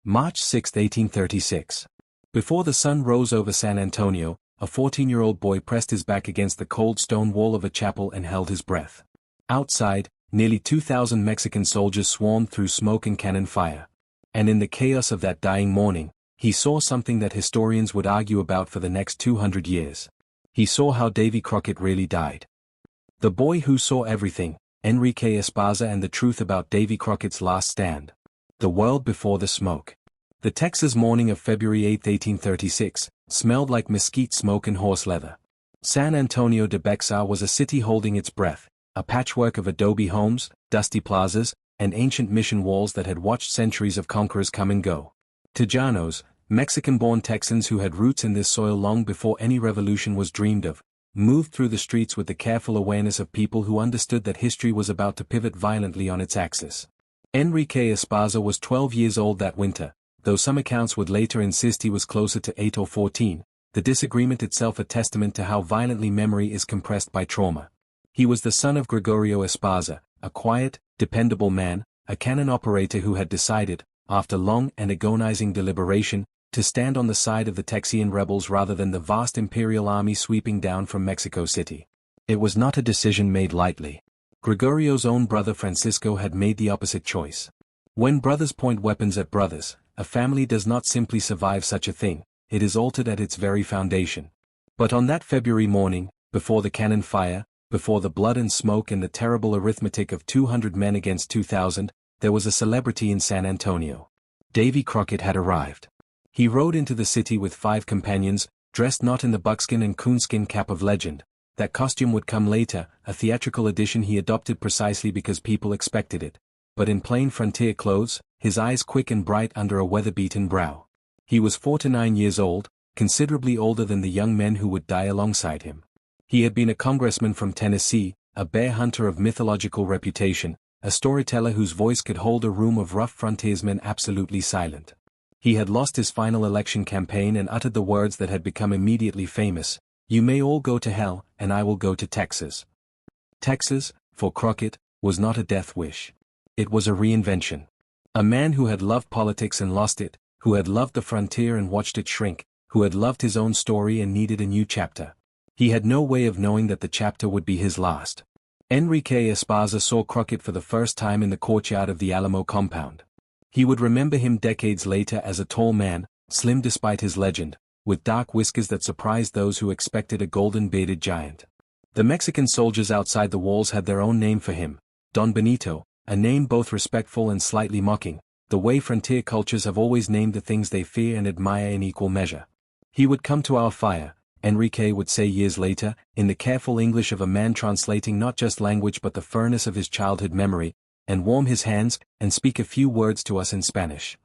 March 6, 1836. Before the sun rose over San Antonio, a 14-year-old boy pressed his back against the cold stone wall of a chapel and held his breath. Outside, nearly 2,000 Mexican soldiers swarmed through smoke and cannon fire. And in the chaos of that dying morning, he saw something that historians would argue about for the next 200 years. He saw how Davy Crockett really died. The boy who saw everything, Enrique Esparza, and the truth about Davy Crockett's last stand. The world before the smoke. The Texas morning of February 8, 1836, smelled like mesquite smoke and horse leather. San Antonio de Bexar was a city holding its breath, a patchwork of adobe homes, dusty plazas, and ancient mission walls that had watched centuries of conquerors come and go. Tejanos, Mexican-born Texans who had roots in this soil long before any revolution was dreamed of, moved through the streets with the careful awareness of people who understood that history was about to pivot violently on its axis. Enrique Esparza was 12 years old that winter, though some accounts would later insist he was closer to 8 or 14, the disagreement itself a testament to how violently memory is compressed by trauma. He was the son of Gregorio Esparza, a quiet, dependable man, a cannon operator who had decided, after long and agonizing deliberation, to stand on the side of the Texian rebels rather than the vast imperial army sweeping down from Mexico City. It was not a decision made lightly. Gregorio's own brother Francisco had made the opposite choice. When brothers point weapons at brothers, a family does not simply survive such a thing, it is altered at its very foundation. But on that February morning, before the cannon fire, before the blood and smoke and the terrible arithmetic of 200 men against 2,000, there was a celebrity in San Antonio. Davy Crockett had arrived. He rode into the city with 5 companions, dressed not in the buckskin and coonskin cap of legend. That costume would come later, a theatrical addition he adopted precisely because people expected it. But in plain frontier clothes, his eyes quick and bright under a weather-beaten brow. He was 49 years old, considerably older than the young men who would die alongside him. He had been a congressman from Tennessee, a bear hunter of mythological reputation, a storyteller whose voice could hold a room of rough frontiersmen absolutely silent. He had lost his final election campaign and uttered the words that had become immediately famous: "You may all go to hell, and I will go to Texas." Texas, for Crockett, was not a death wish. It was a reinvention. A man who had loved politics and lost it, who had loved the frontier and watched it shrink, who had loved his own story and needed a new chapter. He had no way of knowing that the chapter would be his last. Enrique Esparza saw Crockett for the first time in the courtyard of the Alamo compound. He would remember him decades later as a tall man, slim despite his legend, with dark whiskers that surprised those who expected a golden-bearded giant. The Mexican soldiers outside the walls had their own name for him, Don Benito, a name both respectful and slightly mocking, the way frontier cultures have always named the things they fear and admire in equal measure. "He would come to our fire," Enrique would say years later, in the careful English of a man translating not just language but the furnace of his childhood memory, and warm his hands, and speak a few words to us in Spanish.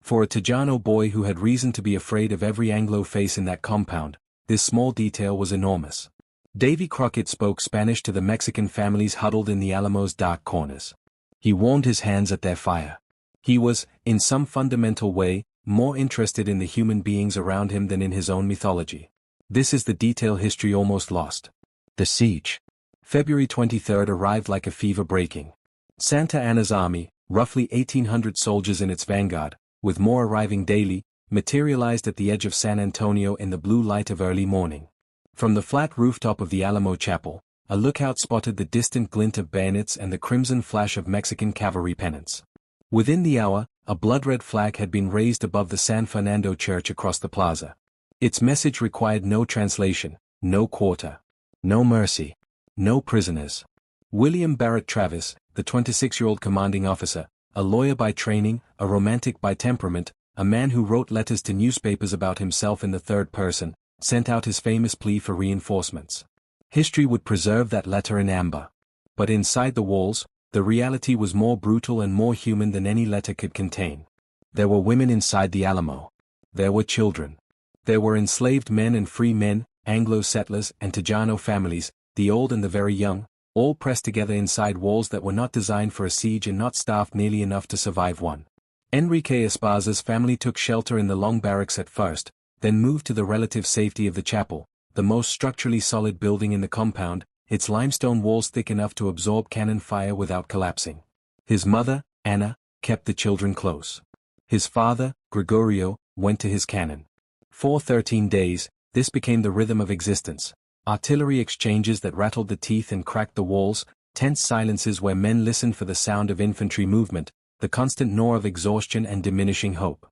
For a Tejano boy who had reason to be afraid of every Anglo face in that compound, this small detail was enormous. Davy Crockett spoke Spanish to the Mexican families huddled in the Alamo's dark corners. He warmed his hands at their fire. He was, in some fundamental way, more interested in the human beings around him than in his own mythology. This is the detail history almost lost. The siege. February 23 arrived like a fever breaking. Santa Anna's army, roughly 1,800 soldiers in its vanguard, with more arriving daily, materialized at the edge of San Antonio in the blue light of early morning. From the flat rooftop of the Alamo Chapel, a lookout spotted the distant glint of bayonets and the crimson flash of Mexican cavalry pennants. Within the hour, a blood-red flag had been raised above the San Fernando church across the plaza. Its message required no translation, no quarter, no mercy, no prisoners. William Barrett Travis, the 26-year-old commanding officer, a lawyer by training, a romantic by temperament, a man who wrote letters to newspapers about himself in the third person, sent out his famous plea for reinforcements. History would preserve that letter in amber. But inside the walls, the reality was more brutal and more human than any letter could contain. There were women inside the Alamo. There were children. There were enslaved men and free men, Anglo settlers and Tejano families, the old and the very young, all pressed together inside walls that were not designed for a siege and not staffed nearly enough to survive one. Enrique Esparza's family took shelter in the long barracks at first, then moved to the relative safety of the chapel, the most structurally solid building in the compound, its limestone walls thick enough to absorb cannon fire without collapsing. His mother, Anna, kept the children close. His father, Gregorio, went to his cannon. For 13 days, this became the rhythm of existence. Artillery exchanges that rattled the teeth and cracked the walls, tense silences where men listened for the sound of infantry movement, the constant gnaw of exhaustion and diminishing hope.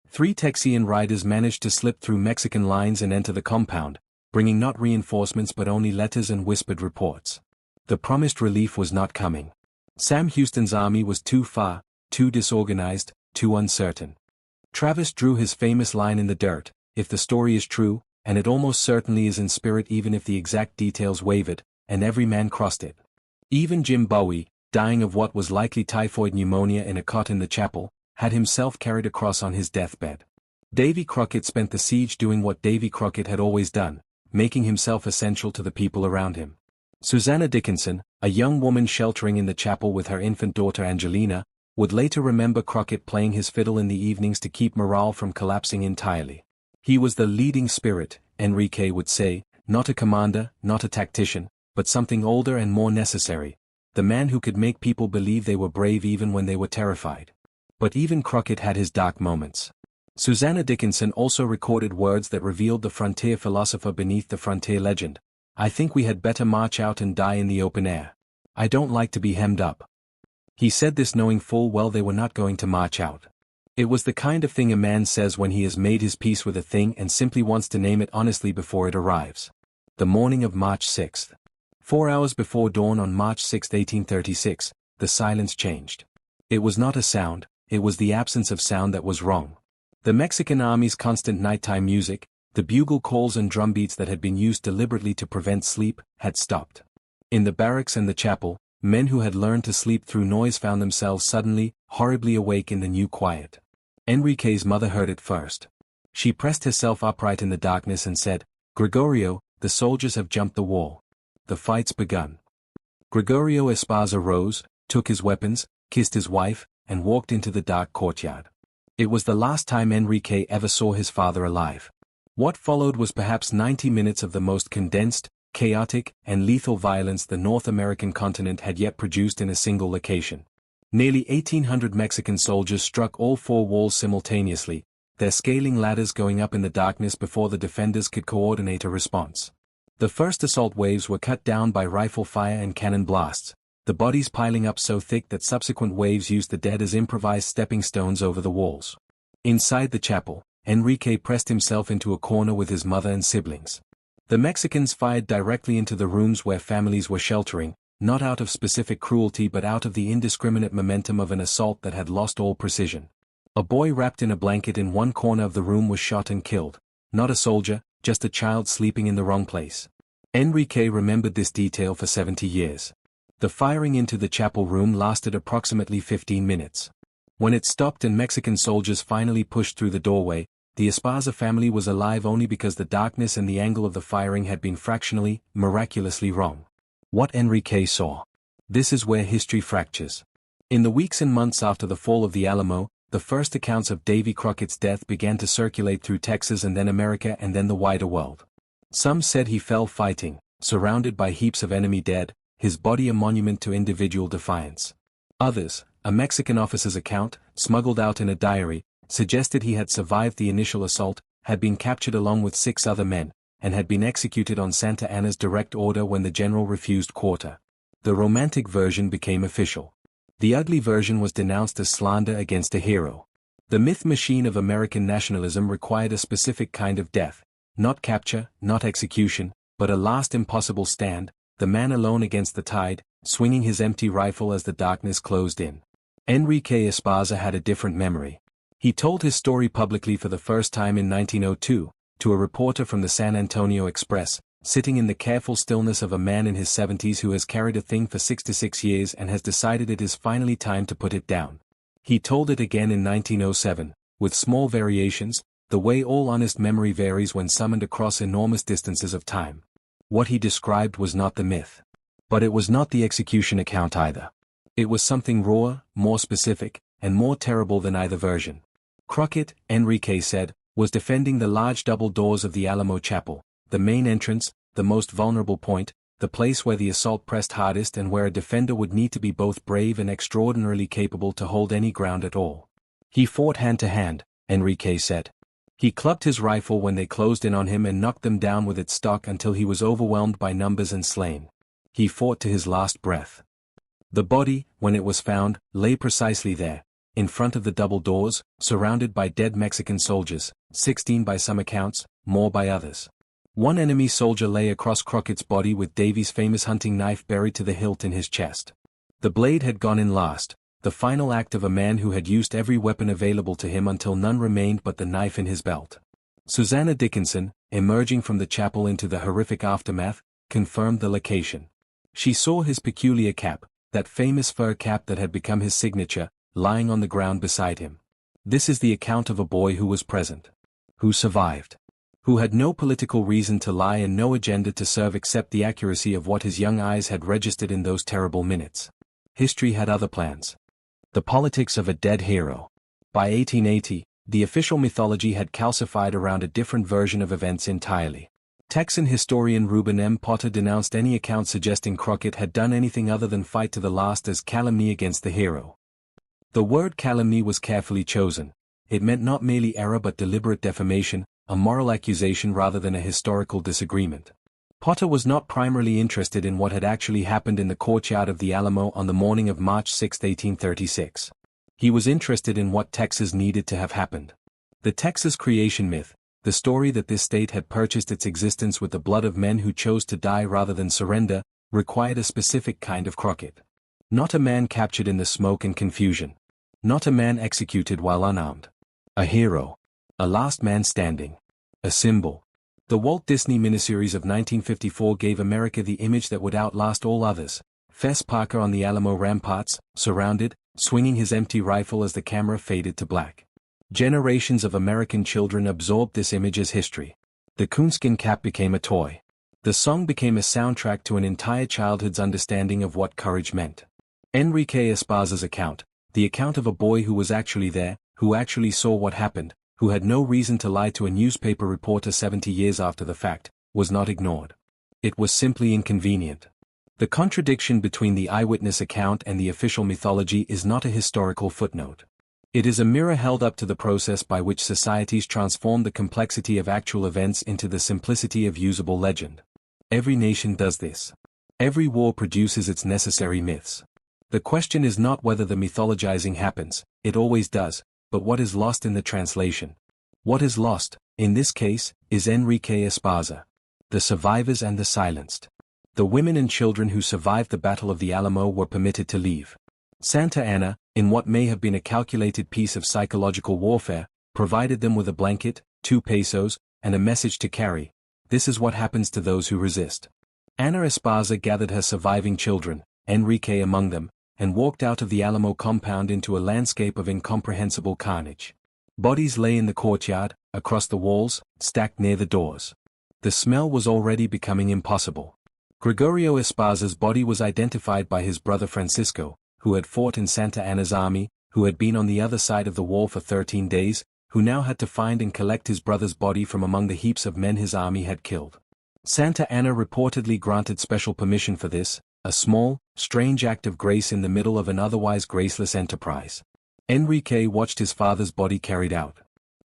3 Texian riders managed to slip through Mexican lines and enter the compound, bringing not reinforcements but only letters and whispered reports. The promised relief was not coming. Sam Houston's army was too far, too disorganized, too uncertain. Travis drew his famous line in the dirt, "If the story is true, and it almost certainly is in spirit even if the exact details wavered," and every man crossed it. Even Jim Bowie, dying of what was likely typhoid pneumonia in a cot in the chapel, had himself carried across on his deathbed. Davy Crockett spent the siege doing what Davy Crockett had always done, making himself essential to the people around him. Susanna Dickinson, a young woman sheltering in the chapel with her infant daughter Angelina, would later remember Crockett playing his fiddle in the evenings to keep morale from collapsing entirely. He was the leading spirit, Enrique would say, not a commander, not a tactician, but something older and more necessary, the man who could make people believe they were brave even when they were terrified. But even Crockett had his dark moments. Susanna Dickinson also recorded words that revealed the frontier philosopher beneath the frontier legend. "I think we had better march out and die in the open air. I don't like to be hemmed up." He said this knowing full well they were not going to march out. It was the kind of thing a man says when he has made his peace with a thing and simply wants to name it honestly before it arrives. The morning of March 6th. 4 hours before dawn on March 6, 1836, the silence changed. It was not a sound, it was the absence of sound that was wrong. The Mexican army's constant nighttime music, the bugle calls and drumbeats that had been used deliberately to prevent sleep, had stopped. In the barracks and the chapel, men who had learned to sleep through noise found themselves suddenly, horribly awake in the new quiet. Enrique's mother heard it first. She pressed herself upright in the darkness and said, "Gregorio, the soldiers have jumped the wall. The fight's begun." Gregorio Esparza rose, took his weapons, kissed his wife, and walked into the dark courtyard. It was the last time Enrique ever saw his father alive. What followed was perhaps 90 minutes of the most condensed, chaotic, and lethal violence the North American continent had yet produced in a single location. Nearly 1,800 Mexican soldiers struck all 4 walls simultaneously, their scaling ladders going up in the darkness before the defenders could coordinate a response. The first assault waves were cut down by rifle fire and cannon blasts, the bodies piling up so thick that subsequent waves used the dead as improvised stepping stones over the walls. Inside the chapel, Enrique pressed himself into a corner with his mother and siblings. The Mexicans fired directly into the rooms where families were sheltering, not out of specific cruelty but out of the indiscriminate momentum of an assault that had lost all precision. A boy wrapped in a blanket in one corner of the room was shot and killed, not a soldier, just a child sleeping in the wrong place. Enrique remembered this detail for 70 years. The firing into the chapel room lasted approximately 15 minutes. When it stopped and Mexican soldiers finally pushed through the doorway, the Esparza family was alive only because the darkness and the angle of the firing had been fractionally, miraculously wrong. What Enrique saw. This is where history fractures. In the weeks and months after the fall of the Alamo, the first accounts of Davy Crockett's death began to circulate through Texas and then America and then the wider world. Some said he fell fighting, surrounded by heaps of enemy dead, his body a monument to individual defiance. Others, a Mexican officer's account, smuggled out in a diary, suggested he had survived the initial assault, had been captured along with 6 other men, and had been executed on Santa Anna's direct order when the general refused quarter. The romantic version became official. The ugly version was denounced as slander against a hero. The myth machine of American nationalism required a specific kind of death, not capture, not execution, but a last impossible stand, the man alone against the tide, swinging his empty rifle as the darkness closed in. Enrique Esparza had a different memory. He told his story publicly for the first time in 1902, to a reporter from the San Antonio Express, sitting in the careful stillness of a man in his 70s who has carried a thing for 66 years and has decided it is finally time to put it down. He told it again in 1907, with small variations, the way all honest memory varies when summoned across enormous distances of time. What he described was not the myth. But it was not the execution account either. It was something rawer, more specific, and more terrible than either version. Crockett, Enrique said, was defending the large double doors of the Alamo Chapel, the main entrance, the most vulnerable point, the place where the assault pressed hardest and where a defender would need to be both brave and extraordinarily capable to hold any ground at all. He fought hand to hand, Enrique said. He clubbed his rifle when they closed in on him and knocked them down with its stock until he was overwhelmed by numbers and slain. He fought to his last breath. The body, when it was found, lay precisely there, in front of the double doors, surrounded by dead Mexican soldiers, 16 by some accounts, more by others. One enemy soldier lay across Crockett's body with Davy's famous hunting knife buried to the hilt in his chest. The blade had gone in last, the final act of a man who had used every weapon available to him until none remained but the knife in his belt. Susanna Dickinson, emerging from the chapel into the horrific aftermath, confirmed the location. She saw his peculiar cap, that famous fur cap that had become his signature, lying on the ground beside him. This is the account of a boy who was present. Who survived. Who had no political reason to lie and no agenda to serve except the accuracy of what his young eyes had registered in those terrible minutes. History had other plans. The politics of a dead hero. By 1880, the official mythology had calcified around a different version of events entirely. Texan historian Reuben M. Potter denounced any account suggesting Crockett had done anything other than fight to the last as calumny against the hero. The word calumny was carefully chosen. It meant not merely error but deliberate defamation, a moral accusation rather than a historical disagreement. Potter was not primarily interested in what had actually happened in the courtyard of the Alamo on the morning of March 6, 1836. He was interested in what Texas needed to have happened. The Texas creation myth, the story that this state had purchased its existence with the blood of men who chose to die rather than surrender, required a specific kind of Crockett. Not a man captured in the smoke and confusion. Not a man executed while unarmed. A hero. A last man standing. A symbol. The Walt Disney miniseries of 1954 gave America the image that would outlast all others. Fess Parker on the Alamo ramparts, surrounded, swinging his empty rifle as the camera faded to black. Generations of American children absorbed this image as history. The coonskin cap became a toy. The song became a soundtrack to an entire childhood's understanding of what courage meant. Enrique Esparza's account, the account of a boy who was actually there, who actually saw what happened, who had no reason to lie to a newspaper reporter 70 years after the fact, was not ignored. It was simply inconvenient. The contradiction between the eyewitness account and the official mythology is not a historical footnote. It is a mirror held up to the process by which societies transform the complexity of actual events into the simplicity of usable legend. Every nation does this. Every war produces its necessary myths. The question is not whether the mythologizing happens, it always does, but what is lost in the translation. What is lost, in this case, is Enrique Esparza. The survivors and the silenced. The women and children who survived the Battle of the Alamo were permitted to leave. Santa Anna, in what may have been a calculated piece of psychological warfare, provided them with a blanket, 2 pesos, and a message to carry. This is what happens to those who resist. Ana Esparza gathered her surviving children, Enrique among them, and walked out of the Alamo compound into a landscape of incomprehensible carnage. Bodies lay in the courtyard, across the walls, stacked near the doors. The smell was already becoming impossible. Gregorio Esparza's body was identified by his brother Francisco, who had fought in Santa Anna's army, who had been on the other side of the wall for 13 days, who now had to find and collect his brother's body from among the heaps of men his army had killed. Santa Anna reportedly granted special permission for this, a small, strange act of grace in the middle of an otherwise graceless enterprise. Enrique watched his father's body carried out.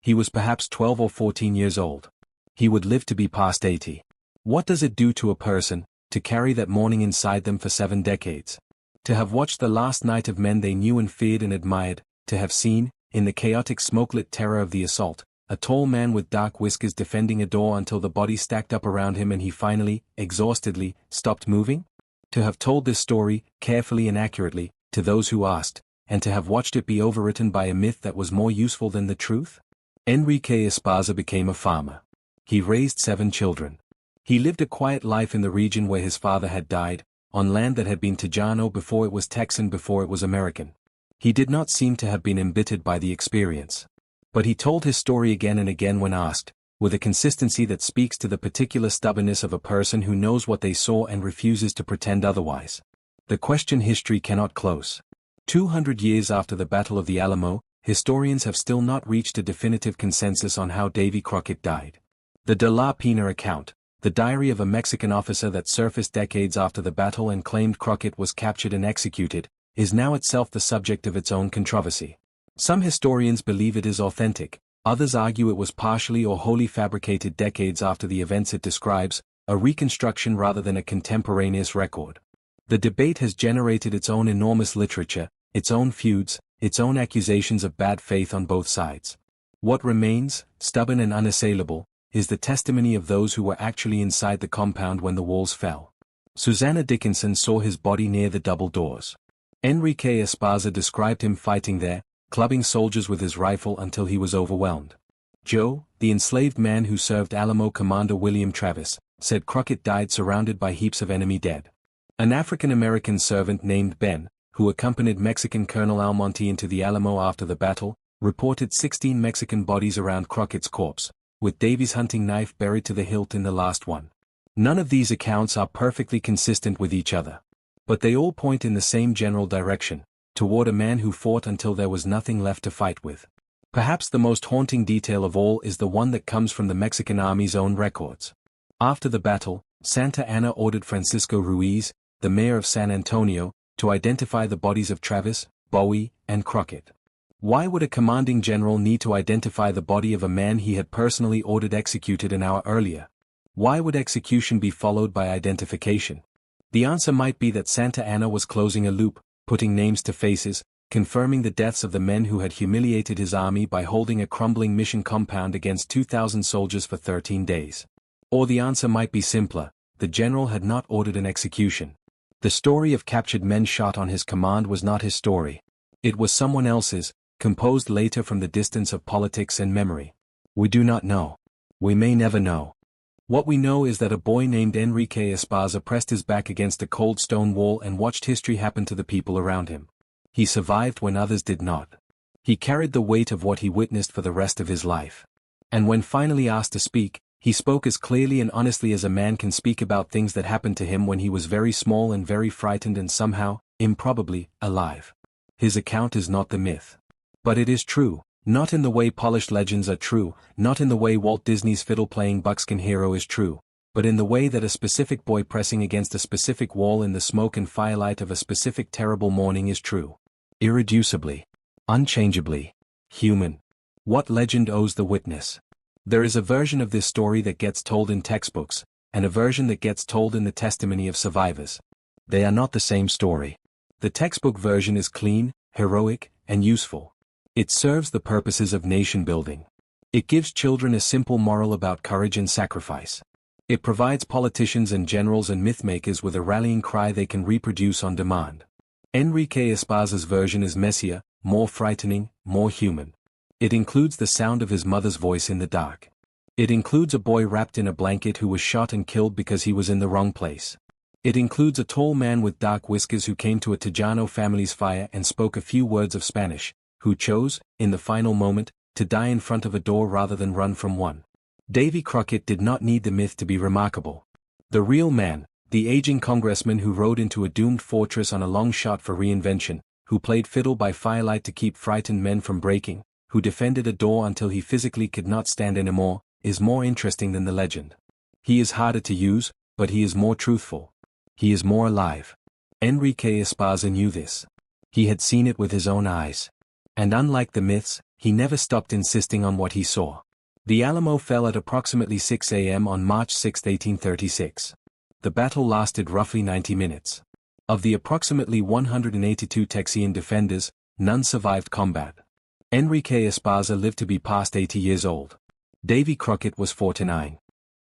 He was perhaps 12 or 14 years old. He would live to be past 80. What does it do to a person, to carry that mourning inside them for 7 decades? To have watched the last night of men they knew and feared and admired, to have seen, in the chaotic smoke-lit terror of the assault, a tall man with dark whiskers defending a door until the body stacked up around him and he finally, exhaustedly, stopped moving? To have told this story, carefully and accurately, to those who asked, and to have watched it be overwritten by a myth that was more useful than the truth? Enrique Esparza became a farmer. He raised 7 children. He lived a quiet life in the region where his father had died, on land that had been Tejano before it was Texan before it was American. He did not seem to have been embittered by the experience. But he told his story again and again when asked, with a consistency that speaks to the particular stubbornness of a person who knows what they saw and refuses to pretend otherwise. The question history cannot close. 200 years after the Battle of the Alamo, historians have still not reached a definitive consensus on how Davy Crockett died. The De La Pena account, the diary of a Mexican officer that surfaced decades after the battle and claimed Crockett was captured and executed, is now itself the subject of its own controversy. Some historians believe it is authentic, others argue it was partially or wholly fabricated decades after the events it describes, a reconstruction rather than a contemporaneous record. The debate has generated its own enormous literature, its own feuds, its own accusations of bad faith on both sides. What remains, stubborn and unassailable, is the testimony of those who were actually inside the compound when the walls fell. Susanna Dickinson saw his body near the double doors. Enrique Esparza described him fighting there, clubbing soldiers with his rifle until he was overwhelmed. Joe, the enslaved man who served Alamo Commander William Travis, said Crockett died surrounded by heaps of enemy dead. An African-American servant named Ben, who accompanied Mexican Colonel Almonte into the Alamo after the battle, reported 16 Mexican bodies around Crockett's corpse, with Davy's hunting knife buried to the hilt in the last one. None of these accounts are perfectly consistent with each other. But they all point in the same general direction, toward a man who fought until there was nothing left to fight with. Perhaps the most haunting detail of all is the one that comes from the Mexican Army's own records. After the battle, Santa Anna ordered Francisco Ruiz, the mayor of San Antonio, to identify the bodies of Travis, Bowie, and Crockett. Why would a commanding general need to identify the body of a man he had personally ordered executed an hour earlier? Why would execution be followed by identification? The answer might be that Santa Anna was closing a loop, putting names to faces, confirming the deaths of the men who had humiliated his army by holding a crumbling mission compound against 2,000 soldiers for 13 days. Or the answer might be simpler: the general had not ordered an execution. The story of captured men shot on his command was not his story. It was someone else's, composed later from the distance of politics and memory. We do not know. We may never know. What we know is that a boy named Enrique Esparza pressed his back against a cold stone wall and watched history happen to the people around him. He survived when others did not. He carried the weight of what he witnessed for the rest of his life. And when finally asked to speak, he spoke as clearly and honestly as a man can speak about things that happened to him when he was very small and very frightened and somehow, improbably, alive. His account is not the myth. But it is true. Not in the way polished legends are true, not in the way Walt Disney's fiddle-playing buckskin hero is true, but in the way that a specific boy pressing against a specific wall in the smoke and firelight of a specific terrible morning is true. Irreducibly, unchangeably, human. What legend owes the witness? There is a version of this story that gets told in textbooks, and a version that gets told in the testimony of survivors. They are not the same story. The textbook version is clean, heroic, and useful. It serves the purposes of nation building. It gives children a simple moral about courage and sacrifice. It provides politicians and generals and mythmakers with a rallying cry they can reproduce on demand. Enrique Esparza's version is messier, more frightening, more human. It includes the sound of his mother's voice in the dark. It includes a boy wrapped in a blanket who was shot and killed because he was in the wrong place. It includes a tall man with dark whiskers who came to a Tejano family's fire and spoke a few words of Spanish, who chose, in the final moment, to die in front of a door rather than run from one. Davy Crockett did not need the myth to be remarkable. The real man, the aging congressman who rode into a doomed fortress on a long shot for reinvention, who played fiddle by firelight to keep frightened men from breaking, who defended a door until he physically could not stand anymore, is more interesting than the legend. He is harder to use, but he is more truthful. He is more alive. Enrique Esparza knew this. He had seen it with his own eyes. And unlike the myths, he never stopped insisting on what he saw. The Alamo fell at approximately 6 a.m. on March 6, 1836. The battle lasted roughly 90 minutes. Of the approximately 182 Texian defenders, none survived combat. Enrique Esparza lived to be past 80 years old. Davy Crockett was 49.